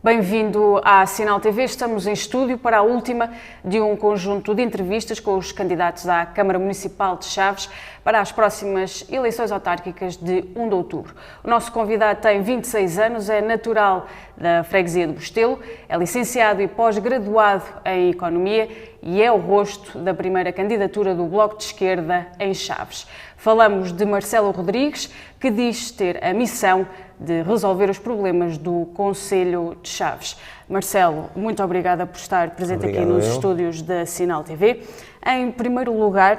Bem-vindo à Sinal TV. Estamos em estúdio para a última de um conjunto de entrevistas com os candidatos à Câmara Municipal de Chaves para as próximas eleições autárquicas de 1 de outubro. O nosso convidado tem 26 anos, é natural da freguesia de Bostelo, é licenciado e pós-graduado em Economia e é o rosto da primeira candidatura do Bloco de Esquerda em Chaves. Falamos de Marcelo Rodrigues, que diz ter a missão de resolver os problemas do Concelho de Chaves. Marcelo, muito obrigada por estar presente aqui nos estúdios da Sinal TV. Em primeiro lugar,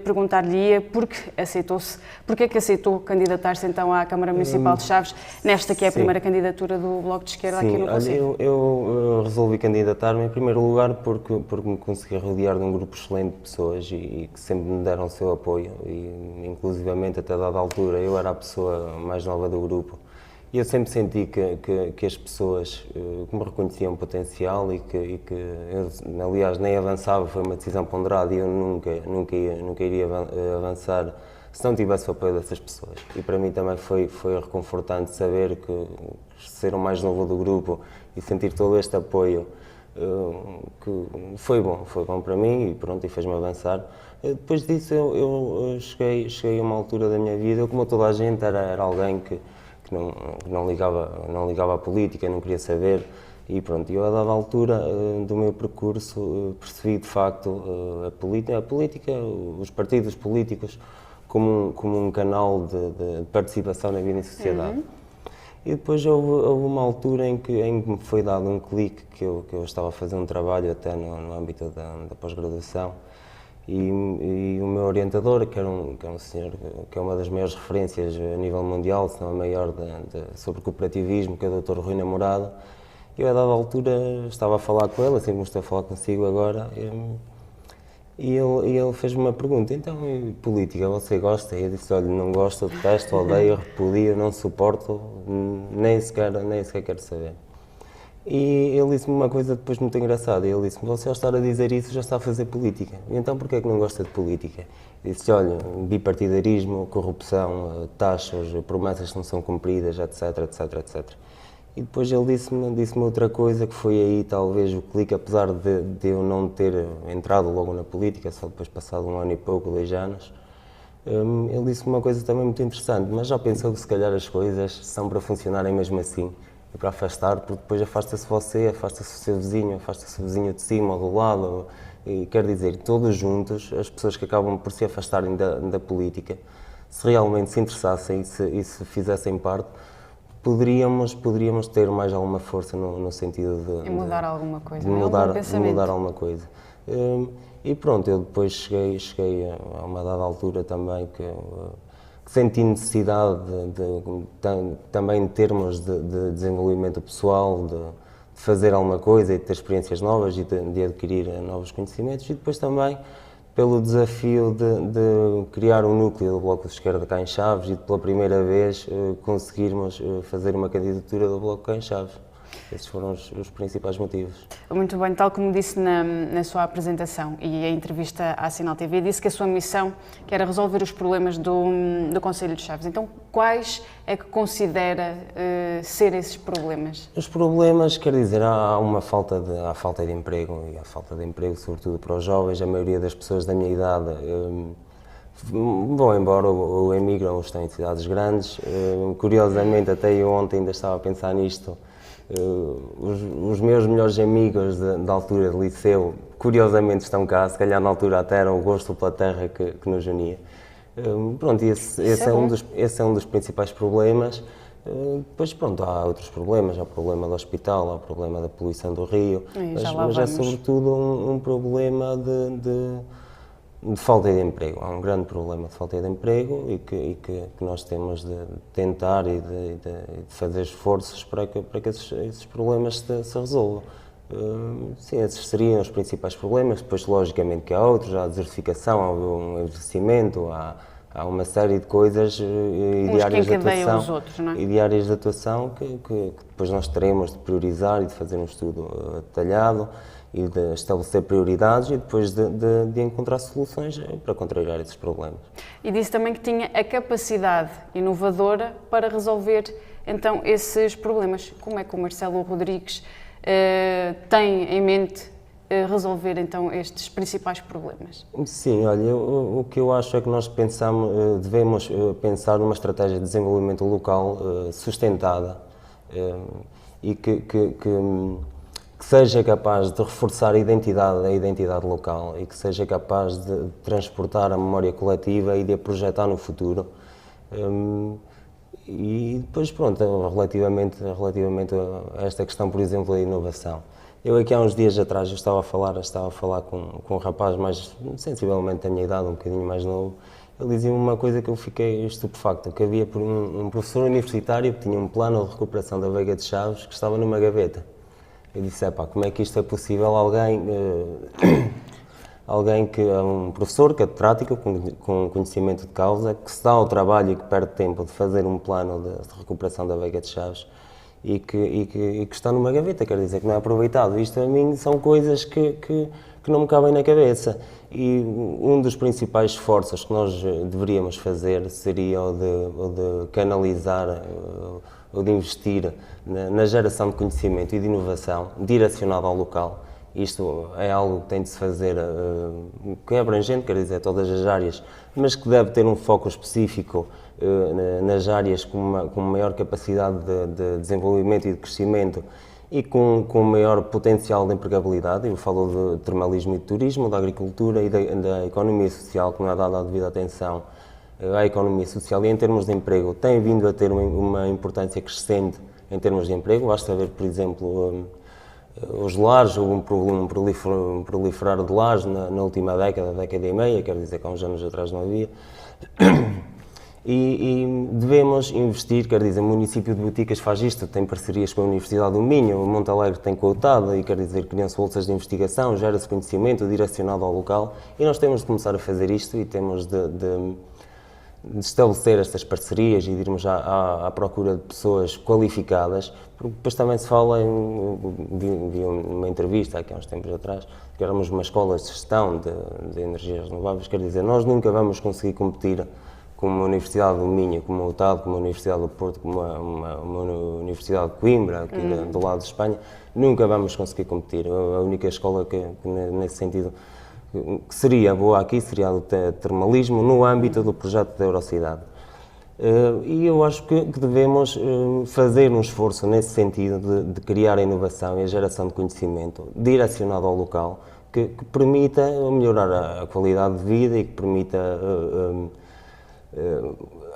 perguntar-lhe porque é que aceitou candidatar-se então à Câmara Municipal de Chaves, nesta que é a primeira candidatura do Bloco de Esquerda aqui no Concelho? Eu resolvi candidatar-me em primeiro lugar porque me consegui rodear de um grupo excelente de pessoas e que sempre me deram o seu apoio, e inclusivamente até dada altura eu era a pessoa mais nova do grupo. E eu sempre senti que as pessoas que me reconheciam potencial e que eu, aliás, nem avançava, foi uma decisão ponderada e eu nunca iria avançar se não tivesse o apoio dessas pessoas. E para mim também foi reconfortante saber que ser o mais novo do grupo e sentir todo este apoio, que foi bom para mim e pronto, e fez-me avançar. Depois disso eu cheguei a uma altura da minha vida, eu, como toda a gente, era alguém que não ligava à política, não queria saber, e pronto, eu a dada altura do meu percurso percebi de facto a política, os partidos políticos como um canal de participação na vida em sociedade. E depois houve uma altura em que me foi dado um clique, que eu estava a fazer um trabalho até no âmbito da pós-graduação, e o meu orientador, que é um senhor que é uma das maiores referências a nível mundial, se não a maior, sobre cooperativismo, que é o Dr. Rui Namorado, eu a dada altura estava a falar com ele, assim como estou a falar consigo agora, e ele fez-me uma pergunta: então, política, você gosta? E eu disse: olha, não gosto, detesto, odeio, repudio, não suporto, nem sequer quero saber. E ele disse-me uma coisa depois muito engraçada, ele disse-me: você ao estar a dizer isso já está a fazer política, e então porquê é que não gosta de política? Eu disse: olha, bipartidarismo, corrupção, taxas, promessas que não são cumpridas, etc, etc, etc. E depois ele disse-me outra coisa, que foi aí talvez o clique, apesar de eu não ter entrado logo na política, só depois passado 1 ano e pouco, 2 anos, ele disse-me uma coisa também muito interessante: mas já pensou que se calhar as coisas são para funcionarem mesmo assim? E para afastar, porque depois afasta-se você, afasta-se o seu vizinho, afasta-se o vizinho de cima ou do lado, e quer dizer, todos juntos, as pessoas que acabam por se afastarem da política, se realmente se interessassem e se fizessem parte, poderíamos ter mais alguma força no sentido de mudar alguma coisa, de mudar alguma coisa. E pronto, eu depois cheguei a uma dada altura também que senti necessidade também em termos de desenvolvimento pessoal, de fazer alguma coisa e de ter experiências novas e de adquirir novos conhecimentos, e depois também pelo desafio de criar um núcleo do Bloco de Esquerda cá em Chaves e de pela primeira vez conseguirmos fazer uma candidatura do Bloco cá em Chaves. Esses foram os principais motivos. Muito bem, tal como disse na sua apresentação e a entrevista à Sinal TV, disse que a sua missão que era resolver os problemas do Concelho de Chaves. Então, quais é que considera ser esses problemas? Os problemas, quer dizer, há falta de emprego, e há falta de emprego sobretudo para os jovens. A maioria das pessoas da minha idade vão embora ou emigram ou estão em cidades grandes. Curiosamente, até eu ontem ainda estava a pensar nisto. Os meus melhores amigos da altura de liceu, curiosamente, estão cá, se calhar na altura até era o gosto pela terra que nos unia. Pronto, esse é um dos principais problemas. Depois, pronto, há outros problemas, há o problema do hospital, há o problema da poluição do rio, mas é sobretudo um problema de falta de emprego. Há um grande problema de falta de emprego e que nós temos de tentar e de fazer esforços para que esses problemas se resolvam. Sim, esses seriam os principais problemas. Depois, logicamente, que há outros: há a desertificação, há o envelhecimento, há uma série de coisas e diárias de atuação que depois nós teremos de priorizar e de fazer um estudo detalhado e de estabelecer prioridades e depois de encontrar soluções para contrariar esses problemas. E disse também que tinha a capacidade inovadora para resolver então esses problemas. Como é que o Marcelo Rodrigues tem em mente resolver então estes principais problemas? Sim, olha, o que eu acho é que nós devemos pensar numa estratégia de desenvolvimento local sustentada e que seja capaz de reforçar a identidade local e que seja capaz de transportar a memória coletiva e de a projetar no futuro. E depois, pronto, relativamente a esta questão, por exemplo, da inovação. Eu aqui há uns dias atrás estava a falar com um rapaz mais sensivelmente da minha idade, um bocadinho mais novo. Ele dizia uma coisa que eu fiquei estupefacto, que havia um professor universitário que tinha um plano de recuperação da Veiga de Chaves que estava numa gaveta. Eu disse, como é que isto é possível? Alguém que é um professor catedrático com conhecimento de causa, que se dá ao trabalho e que perde tempo de fazer um plano de recuperação da Veiga de Chaves e que está numa gaveta, quer dizer, que não é aproveitado. Isto a mim são coisas que não me cabem na cabeça. E um dos principais esforços que nós deveríamos fazer seria o de canalizar, ou de investir na geração de conhecimento e de inovação direcionado ao local. Isto é algo que tem de se fazer, que é abrangente, quer dizer, todas as áreas, mas que deve ter um foco específico nas áreas com maior capacidade de desenvolvimento e de crescimento e com maior potencial de empregabilidade. Eu falo de termalismo e de turismo, da agricultura e da economia social, que não é dada a devida atenção à economia social, e em termos de emprego tem vindo a ter uma importância crescente em termos de emprego. Basta ver, por exemplo, os lares, houve um proliferar de lares na última década e meia, quer dizer que há uns anos atrás não havia. E devemos investir, quer dizer, o município de Boticas faz isto, tem parcerias com a Universidade do Minho, o Monte Alegre tem com a UTAD, e quer dizer, criam-se bolsas de investigação, gera-se conhecimento direcionado ao local, e nós temos de começar a fazer isto e temos de estabelecer estas parcerias e de irmos à procura de pessoas qualificadas, porque depois também se fala, vi uma entrevista aqui há uns tempos atrás, que éramos uma escola de gestão de energias renováveis, quer dizer, nós nunca vamos conseguir competir com uma Universidade do Minho, como a UTAD, como a Universidade do Porto, como uma Universidade de Coimbra, aqui do lado de Espanha, nunca vamos conseguir competir. A única escola que nesse sentido, que seria boa aqui, seria a do termalismo, no âmbito do projeto da Eurocidade. E eu acho que devemos fazer um esforço nesse sentido de criar a inovação e a geração de conhecimento direcionado ao local, que permita melhorar a qualidade de vida e que permita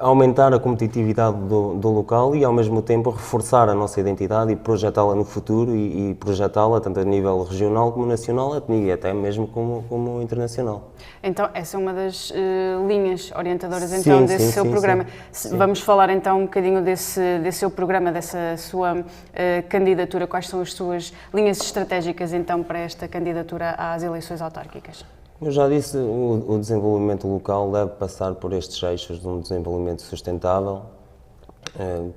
aumentar a competitividade do local e, ao mesmo tempo, reforçar a nossa identidade e projetá-la no futuro e projetá-la tanto a nível regional como nacional e até mesmo como internacional. Então, essa é uma das linhas orientadoras então, desse seu programa. Sim. Vamos falar então um bocadinho desse seu programa, dessa sua candidatura. Quais são as suas linhas estratégicas então para esta candidatura às eleições autárquicas? Eu já disse, o desenvolvimento local deve passar por estes eixos de um desenvolvimento sustentável,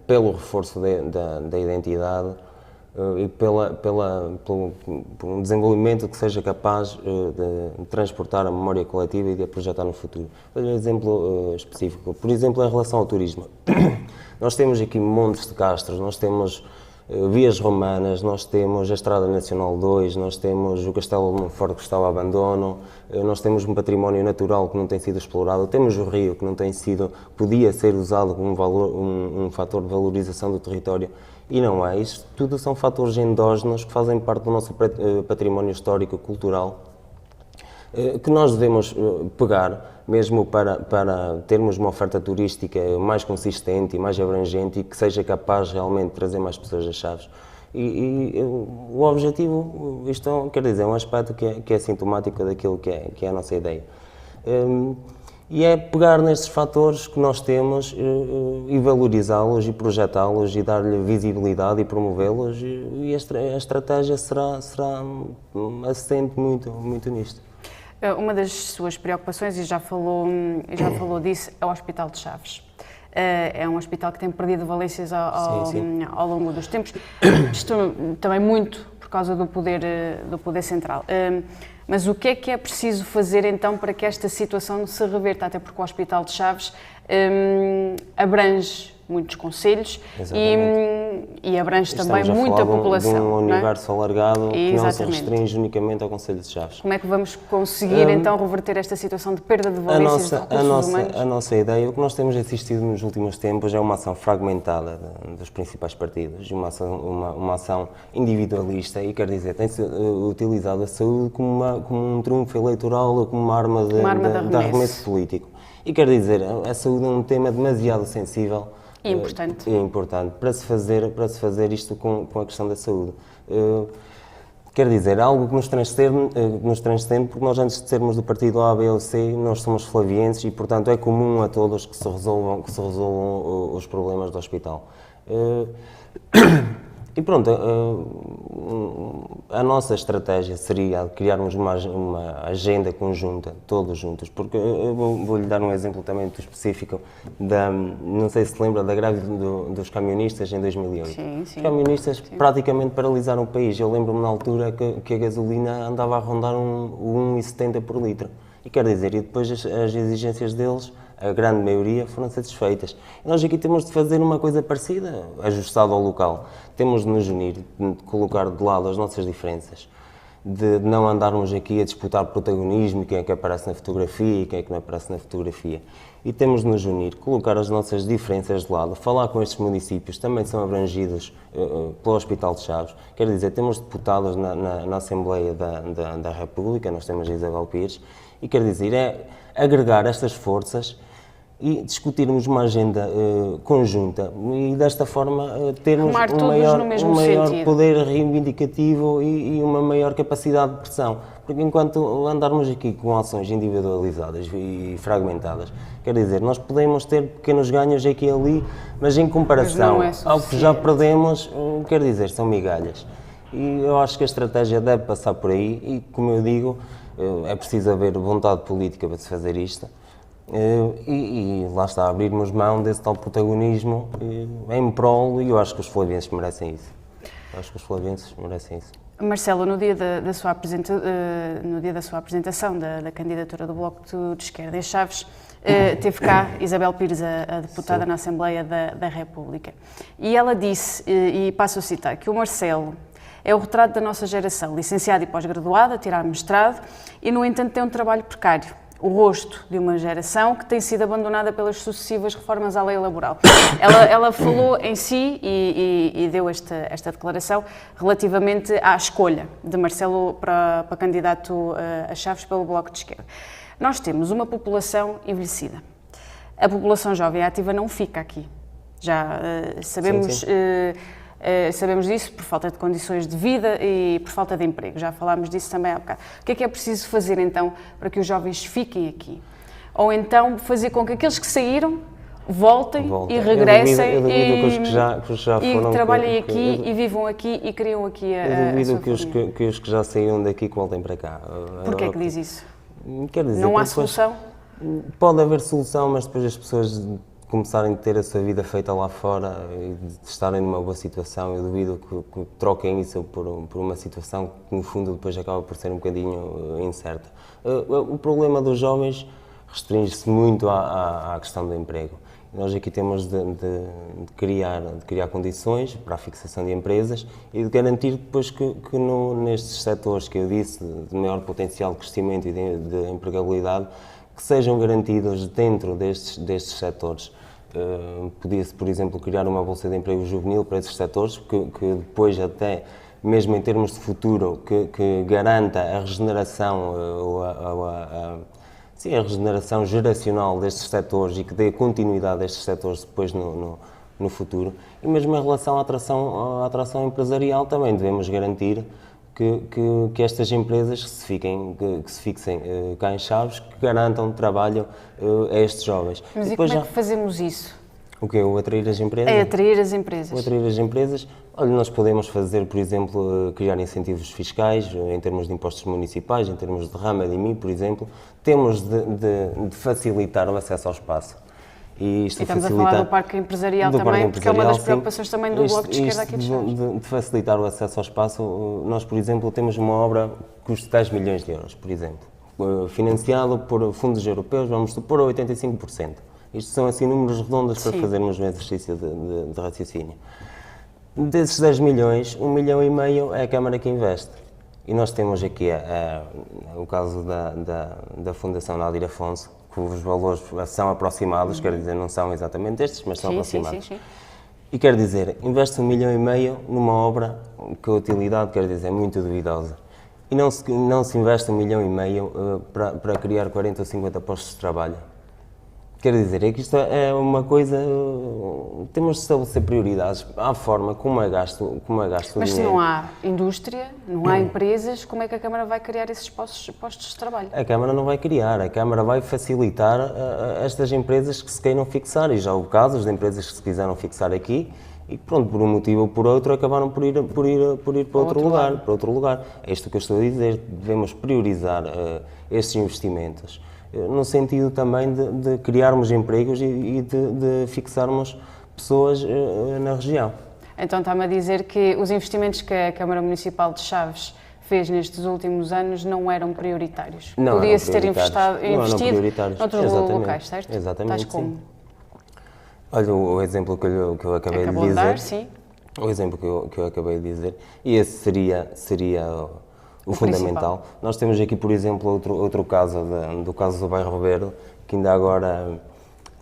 pelo reforço da identidade e por um desenvolvimento que seja capaz de transportar a memória coletiva e de a projetar no futuro. Vou dar um exemplo específico. Por exemplo, em relação ao turismo. Nós temos aqui montes de castros, nós temos vias romanas, nós temos a Estrada Nacional 2, nós temos o Castelo de Monforte que está ao abandono, nós temos um património natural que não tem sido explorado, temos o rio que não tem sido, podia ser usado como um fator de valorização do território e não é. Isto tudo são fatores endógenos que fazem parte do nosso património histórico cultural que nós devemos pegar, mesmo para termos uma oferta turística mais consistente e mais abrangente e que seja capaz realmente de trazer mais pessoas às Chaves. E o objetivo, isto quer dizer, é um aspecto que é sintomático daquilo que é a nossa ideia. E é pegar nestes fatores que nós temos e valorizá-los e projetá-los e dar-lhe visibilidade e promovê-los e a estratégia será assente muito nisto. Uma das suas preocupações, e já falou disso, é o Hospital de Chaves. É um hospital que tem perdido valências ao longo dos tempos, isto também muito por causa do poder central. Mas o que é preciso fazer então para que esta situação se reverta, até porque o Hospital de Chaves abrange muitos concelhos e abrange também muita população. De um universo alargado que não se Exatamente. restringe unicamente ao Concelho de Chaves. Como é que vamos conseguir então reverter esta situação de perda de valências de recursos humanos? A nossa ideia, o que nós temos assistido nos últimos tempos é uma ação fragmentada dos principais partidos, uma ação individualista e, quer dizer, tem-se utilizado a saúde como um trunfo eleitoral ou como uma arma de arremesso político. E quer dizer, a saúde é um tema demasiado sensível e importante. Para se fazer isto com a questão da saúde. Quer dizer, algo que nos transcende, porque nós antes de sermos do partido A, B ou C, nós somos flavienses e, portanto, é comum a todos que se resolvam os problemas do hospital. E pronto, a nossa estratégia seria criarmos uma agenda conjunta, todos juntos, porque eu vou-lhe dar um exemplo também muito específico, não sei se lembra da greve dos camionistas em 2008. Sim. Os camionistas praticamente paralisaram o país. Eu lembro-me na altura que a gasolina andava a rondar 1,70 por litro. E quer dizer, e depois as exigências deles, a grande maioria, foram satisfeitas. E nós aqui temos de fazer uma coisa parecida, ajustado ao local. Temos de nos unir, de colocar de lado as nossas diferenças, de não andarmos aqui a disputar protagonismo, quem é que aparece na fotografia e quem é que não aparece na fotografia. E temos de nos unir, colocar as nossas diferenças de lado, falar com estes municípios, também são abrangidos pelo Hospital de Chaves. Quer dizer, temos deputados na Assembleia da República, nós temos a Isabel Pires, e quer dizer, é agregar estas forças e discutirmos uma agenda conjunta e desta forma termos um maior poder reivindicativo e uma maior capacidade de pressão. Porque enquanto andarmos aqui com ações individualizadas e fragmentadas, quer dizer, nós podemos ter pequenos ganhos aqui e ali, mas em comparação ao que já perdemos, quer dizer, são migalhas. E eu acho que a estratégia deve passar por aí e, como eu digo, é preciso haver vontade política para se fazer isto. E lá está, abrirmos mão desse tal protagonismo em prol, e eu acho que os flavienses merecem isso. Marcelo, no dia da sua apresentação da candidatura do Bloco de Esquerda em Chaves, teve cá Isabel Pires, a deputada Sim. na Assembleia da República. E ela disse, e passo a citar, que o Marcelo é o retrato da nossa geração, licenciada e pós-graduada, tirar mestrado, e no entanto tem um trabalho precário. O rosto de uma geração que tem sido abandonada pelas sucessivas reformas à lei laboral. Ela falou em si e deu esta declaração relativamente à escolha de Marcelo para candidato a Chaves pelo Bloco de Esquerda. Nós temos uma população envelhecida. A população jovem ativa não fica aqui. Já sabemos... Sim. Sabemos disso por falta de condições de vida e por falta de emprego. Já falámos disso também há bocado. O que é preciso fazer então para que os jovens fiquem aqui? Ou então fazer com que aqueles que saíram voltem. E regressem e trabalhem aqui e vivam aqui e criam aqui a sua família. Que os que já saíram daqui que voltem para cá. Porquê é que diz isso? Quer dizer, não há solução? Pode haver solução, mas depois as pessoas começarem a ter a sua vida feita lá fora e de estarem numa boa situação, eu duvido que troquem isso por uma situação que no fundo depois acaba por ser um bocadinho incerta. O problema dos jovens restringe-se muito à questão do emprego. Nós aqui temos de criar condições para a fixação de empresas e de garantir depois que nestes setores que eu disse, de maior potencial de crescimento e de empregabilidade, que sejam garantidos dentro destes setores. Podia-se, por exemplo, criar uma bolsa de emprego juvenil para esses setores, que depois até, mesmo em termos de futuro, que garanta a regeneração, a regeneração geracional destes setores e que dê continuidade a estes setores depois no futuro. E mesmo em relação à atração empresarial também devemos garantir que estas empresas que se fixem cá em Chaves, que garantam trabalho a estes jovens. Mas e como é que fazemos isso? O quê? O atrair as empresas? É atrair as empresas. O atrair as empresas. Olha, nós podemos fazer, por exemplo, criar incentivos fiscais, em termos de impostos municipais, em termos de rama de IMI, por exemplo. Temos de facilitar o acesso ao espaço. E estamos a falar do parque empresarial também, porque é uma das preocupações também do Bloco de Esquerda aqui de Chaves. De facilitar o acesso ao espaço, nós, por exemplo, temos uma obra que custa 10 milhões de euros, por exemplo, financiado por fundos europeus, vamos supor, a 85%. Isto são assim números redondos para Sim. fazermos um exercício de raciocínio. Desses 10 milhões, 1,5 milhão é a Câmara que investe. E nós temos aqui o caso da Fundação Nadir Afonso, que os valores são aproximados, quer dizer, não são exatamente estes, mas são aproximados. Sim. E quer dizer, investe 1,5 milhão numa obra que a utilidade, quer dizer, é muito duvidosa. E não se investe 1,5 milhão para criar 40 ou 50 postos de trabalho. Quer dizer, é que isto é uma coisa, temos de estabelecer prioridades à forma como é gasto o Mas se dinheiro. não há indústria, não há empresas, como é que a Câmara vai criar esses postos de trabalho? A Câmara não vai criar, a Câmara vai facilitar a estas empresas que se queiram fixar, e já houve casos de empresas que se quiseram fixar aqui e pronto, por um motivo ou por outro acabaram por ir para outro lugar. É isto que eu estou a dizer, devemos priorizar estes investimentos, no sentido também de criarmos empregos e de fixarmos pessoas na região. Então está-me a dizer que os investimentos que a Câmara Municipal de Chaves fez nestes últimos anos não eram prioritários. Não Podia-se ter eram investido prioritários. noutros Exatamente. locais, certo? Exatamente, Tais como? sim. Olha, o exemplo que eu acabei Acabou de de dizer. dar, sim. O exemplo que eu acabei de dizer. E esse seria o fundamental. principal. Nós temos aqui, por exemplo, outro caso, do caso do Bairro Verde, que ainda agora,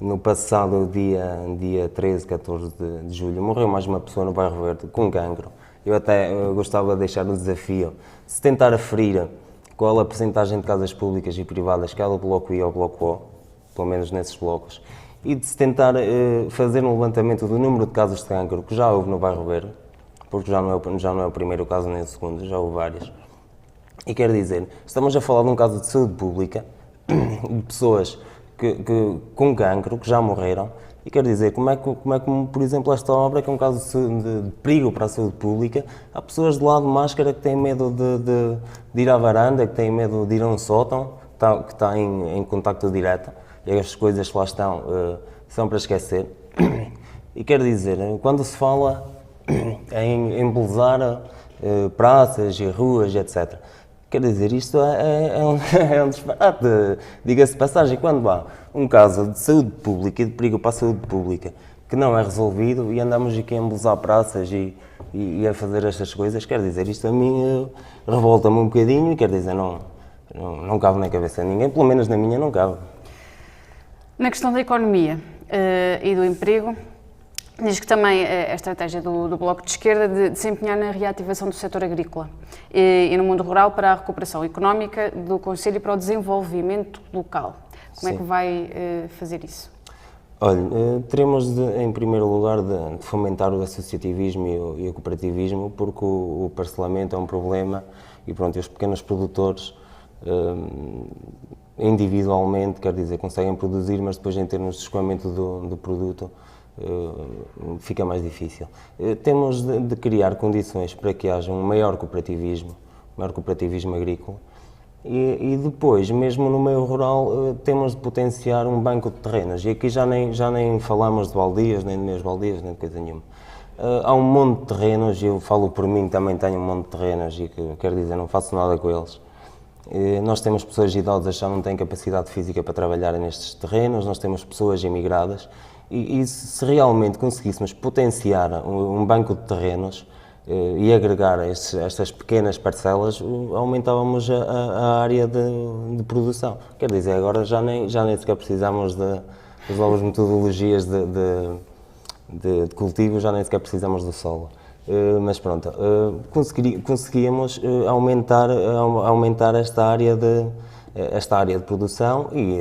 no passado dia 13, 14 de julho, morreu mais uma pessoa no Bairro Verde com cancro. Eu até gostava de deixar o desafio, se tentar aferir qual a percentagem de casas públicas e privadas cada bloco I ou bloco O, pelo menos nesses blocos, e de se tentar fazer um levantamento do número de casos de cancro que já houve no Bairro Verde, porque já não é o primeiro caso nem o segundo, já houve vários. E quer dizer, estamos a falar de um caso de saúde pública, de pessoas com cancro, que já morreram, e quer dizer, como é que, por exemplo, esta obra, que é um caso de perigo para a saúde pública, há pessoas de lá de máscara que têm medo de ir à varanda, que têm medo de ir a um sótão, que está em contacto direto, e as coisas que lá estão são para esquecer. E quer dizer, quando se fala em embelezar praças e ruas, etc., quer dizer, isto é um disparate. Diga-se de passagem, quando há um caso de saúde pública e de perigo para a saúde pública que não é resolvido e andamos aqui a embelezar praças e a fazer estas coisas, quer dizer, isto a mim revolta-me um bocadinho e quer dizer, não cabe na cabeça de ninguém, pelo menos na minha não cabe. Na questão da economia e do emprego, diz que também a estratégia do Bloco de Esquerda de se empenhar na reativação do setor agrícola e no mundo rural para a recuperação económica do Conselho e para o desenvolvimento local. Como é que vai fazer isso? Olha, teremos em primeiro lugar de fomentar o associativismo e o cooperativismo, porque o parcelamento é um problema e pronto, os pequenos produtores individualmente, quer dizer, conseguem produzir, mas depois em termos de escoamento do produto fica mais difícil. Temos de criar condições para que haja um maior cooperativismo agrícola e depois, mesmo no meio rural, temos de potenciar um banco de terrenos e aqui já nem falamos de baldias, nem de meias baldias, nem de coisa nenhuma. Há um monte de terrenos, e eu falo por mim, também tenho um monte de terrenos e quer dizer, não faço nada com eles. Nós temos pessoas idosas que já não têm capacidade física para trabalhar nestes terrenos, nós temos pessoas emigradas e se realmente conseguíssemos potenciar um banco de terrenos e agregar estas pequenas parcelas, aumentávamos a área de produção. Quer dizer, agora já nem sequer precisamos das novas metodologias de cultivo, já nem sequer precisamos do solo. Mas pronto, conseguíamos aumentar esta área de produção e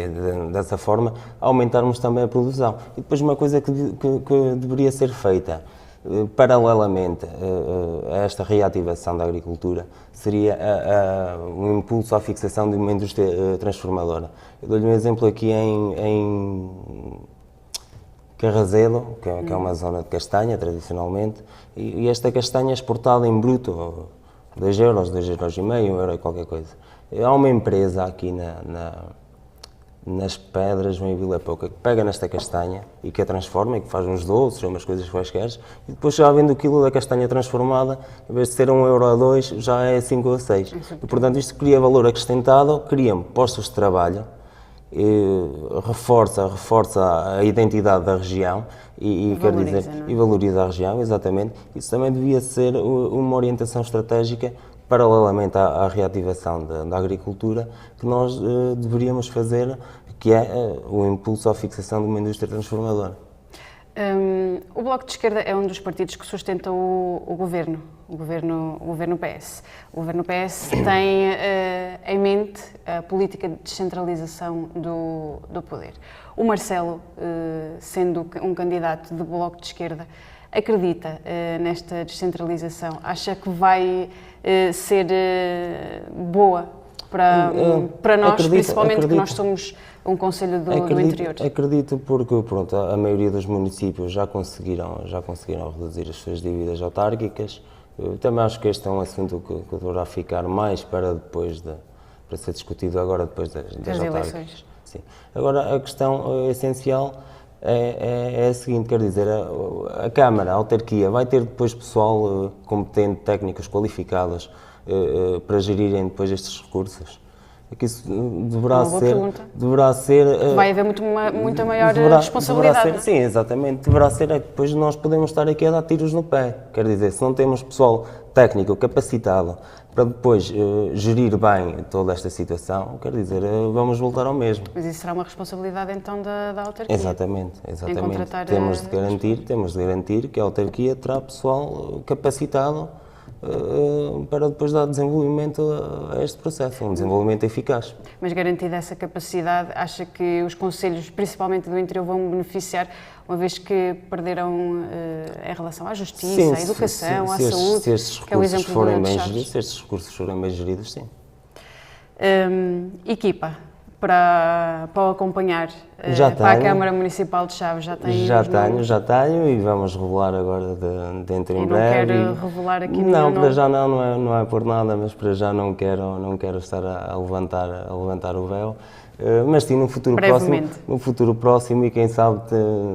dessa forma aumentarmos também a produção. E depois uma coisa que deveria ser feita paralelamente a esta reativação da agricultura seria um impulso à fixação de uma indústria transformadora. Eu dou-lhe um exemplo aqui em Carrazedo, que é uma zona de castanha, tradicionalmente, e esta castanha é exportada em bruto, 2 euros, 2,5 €, 1 euro e qualquer coisa. Há uma empresa aqui nas Pedras, em Vila Pouca, que pega nesta castanha e que a transforma, e que faz uns doces, umas coisas quaisquer, e depois já vende o quilo da castanha transformada, em vez de ser 1 euro ou 2, já é 5 ou 6. E, portanto, isto cria valor acrescentado, cria postos de trabalho, reforça a identidade da região e quer dizer, e valoriza a região, exatamente. Isso também devia ser uma orientação estratégica paralelamente à reativação da agricultura que nós deveríamos fazer, que é o impulso à fixação de uma indústria transformadora. O Bloco de Esquerda é um dos partidos que sustenta o governo PS. O governo PS tem em mente a política de descentralização do poder. O Marcelo, sendo um candidato do Bloco de Esquerda, acredita nesta descentralização? Acha que vai ser boa para nós, principalmente que nós somos um concelho do interior? Acredito porque pronto, a maioria dos municípios já conseguiram reduzir as suas dívidas autárquicas. Eu também acho que este é um assunto que deverá ficar mais para depois para ser discutido agora depois das autárquicas. Sim. Agora a questão essencial é a seguinte, quer dizer, a Câmara, a autarquia, vai ter depois pessoal competente, técnicos qualificados para gerirem depois estes recursos? É que isso deverá ser... Vai haver muita maior responsabilidade. Sim, exatamente. Deverá ser que depois nós podemos estar aqui a dar tiros no pé. Quer dizer, se não temos pessoal técnico capacitado para depois gerir bem toda esta situação, quer dizer, vamos voltar ao mesmo. Mas isso será uma responsabilidade então da autarquia? Exatamente. Temos de garantir que a autarquia terá pessoal capacitado para depois dar desenvolvimento a este processo, um desenvolvimento eficaz. Mas garantida essa capacidade, acha que os concelhos, principalmente do interior, vão beneficiar, uma vez que perderam em relação à justiça, à educação, à saúde, que é o exemplo do Chaves? Se estes recursos forem bem geridos, sim. Equipa para o acompanhar para a Câmara Municipal de Chaves, já tem? Já tenho e vamos revelar agora dentro em breve. Não quero revelar aqui nenhum nome? Não, para já não é por nada, mas para já não quero estar a levantar o véu. Mas sim, no futuro próximo e quem sabe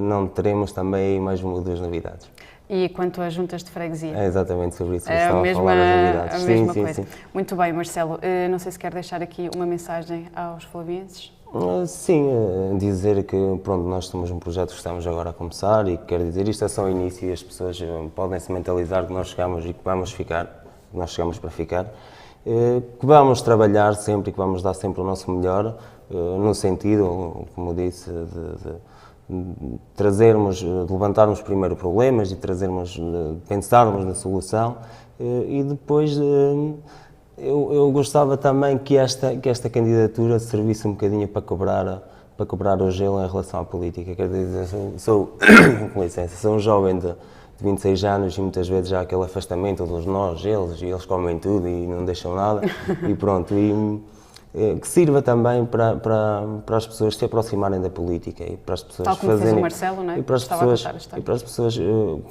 não teremos também mais uma ou duas novidades. E quanto às juntas de freguesia? É exatamente sobre isso que estava a falar das novidades. A mesma coisa. Sim. Muito bem, Marcelo. Não sei se quer deixar aqui uma mensagem aos flavienses. Sim, dizer que pronto, nós temos um projeto que estamos agora a começar e quero dizer, isto é só o início e as pessoas podem se mentalizar que nós chegamos e que vamos ficar, que nós chegamos para ficar, que vamos trabalhar sempre e que vamos dar sempre o nosso melhor, no sentido, como disse, de levantarmos primeiro problemas e pensarmos na solução e depois eu gostava também que esta candidatura servisse um bocadinho para quebrar o gelo em relação à política. Quer dizer, com licença, sou um jovem de 26 anos e muitas vezes já há aquele afastamento dos nós, eles comem tudo e não deixam nada e pronto. Que sirva também para as pessoas se aproximarem da política e para as pessoas tal como fez o Marcelo, não é? E para as pessoas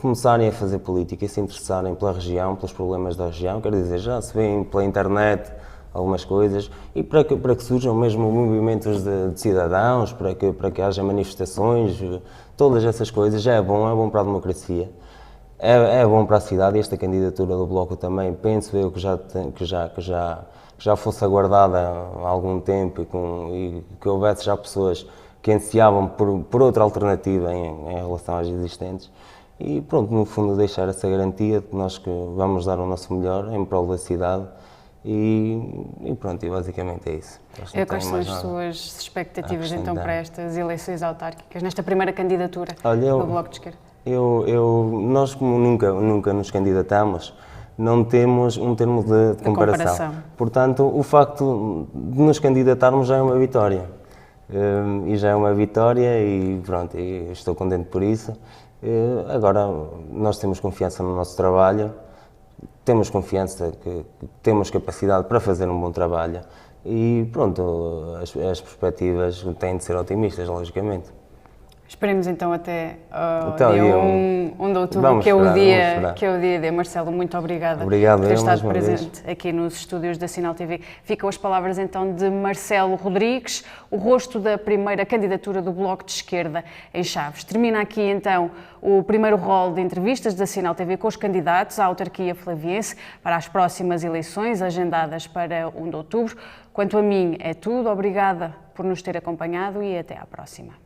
começarem a fazer política e se interessarem pela região, pelos problemas da região, quer dizer, já se vêem pela internet algumas coisas e para que surjam mesmo movimentos de cidadãos, para que haja manifestações, todas essas coisas, já é bom para a democracia. É bom para a cidade e esta candidatura do Bloco também, penso eu que já fosse aguardada há algum tempo e que houvesse já pessoas que ansiavam por outra alternativa em relação às existentes. E pronto, no fundo deixar essa garantia de que nós vamos dar o nosso melhor em prol da cidade e pronto, e basicamente é isso. Quais são as suas expectativas então para estas eleições autárquicas, nesta primeira candidatura do Bloco de Esquerda? Nós como nunca nos candidatamos, não temos um termo de comparação. Portanto, o facto de nos candidatarmos já é uma vitória. E já é uma vitória e pronto, eu estou contente por isso. Agora, nós temos confiança no nosso trabalho, temos confiança que temos capacidade para fazer um bom trabalho e pronto, as perspectivas têm de ser otimistas, logicamente. Esperemos então até Até o dia dia 1 de outubro, Vamos que é o esperar. dia D. Marcelo, muito obrigada Obrigado, por ter eu, estado mais uma presente aqui nos estúdios da Sinal TV. Ficam as palavras então de Marcelo Rodrigues, o rosto da primeira candidatura do Bloco de Esquerda em Chaves. Termina aqui então o primeiro rol de entrevistas da Sinal TV com os candidatos à autarquia flaviense para as próximas eleições agendadas para 1 de outubro. Quanto a mim é tudo, obrigada por nos ter acompanhado e até à próxima.